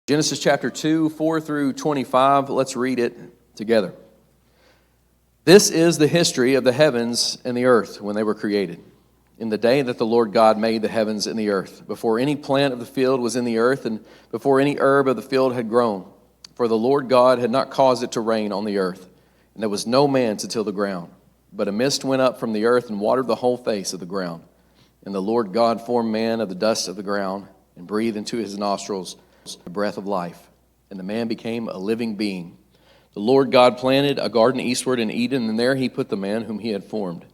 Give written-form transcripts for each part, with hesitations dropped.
Genesis chapter 2, 4 through 25. Let's read it together. This is the history of the heavens and the earth when they were created. In the day that the Lord God made the heavens and the earth, before any plant of the field was in the earth, and before any herb of the field had grown. For the Lord God had not caused it to rain on the earth, and there was no man to till the ground. But a mist went up from the earth and watered the whole face of the ground. And the Lord God formed man of the dust of the ground, and breathed into his nostrils the breath of life, and the man became a living being. The Lord God planted a garden eastward in Eden, and there he put the man whom he had formed.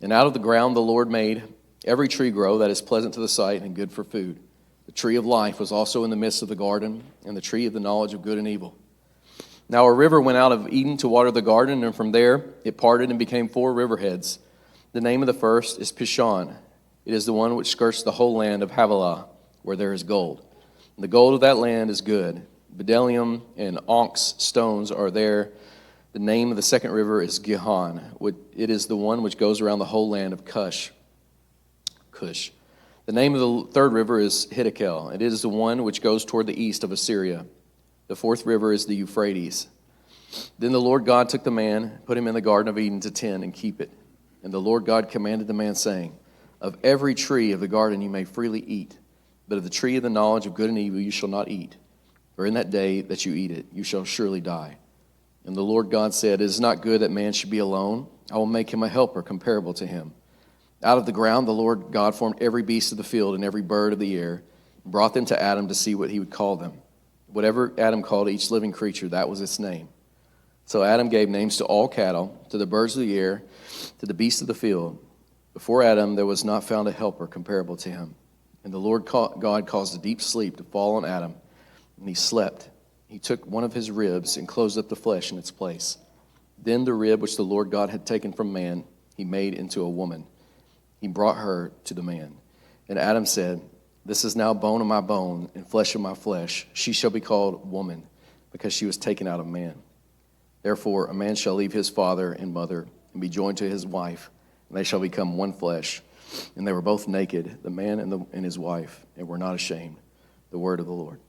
And out of the ground the Lord made every tree grow that is pleasant to the sight and good for food. The tree of life was also in the midst of the garden, and the tree of the knowledge of good and evil. Now a river went out of Eden to water the garden, and from there it parted and became 4 riverheads. The name of the first is Pishon. It is the one which skirts the whole land of Havilah, where there is gold. The gold of that land is good. Bdellium and onyx stones are there. The name of the second river is Gihon. It is the one which goes around the whole land of Cush. The name of the third river is Hiddekel. It is the one which goes toward the east of Assyria. The fourth river is the Euphrates. Then the Lord God took the man, put him in the Garden of Eden to tend and keep it. And the Lord God commanded the man, saying, Of every tree of the garden you may freely eat, but of the tree of the knowledge of good and evil you shall not eat, for in that day that you eat it, you shall surely die. And the Lord God said, It is not good that man should be alone. I will make him a helper comparable to him. Out of the ground the Lord God formed every beast of the field and every bird of the air, and brought them to Adam to see what he would call them. Whatever Adam called each living creature, that was its name. So Adam gave names to all cattle, to the birds of the air, to the beasts of the field. Before Adam there was not found a helper comparable to him. And the Lord God caused a deep sleep to fall on Adam, and he slept. He took one of his ribs and closed up the flesh in its place. Then the rib which the Lord God had taken from man, he made into a woman. He brought her to the man. And Adam said, This is now bone of my bone and flesh of my flesh. She shall be called woman, because she was taken out of man. Therefore a man shall leave his father and mother and be joined to his wife, and they shall become one flesh. And they were both naked, the man and his wife, and were not ashamed. The word of the Lord.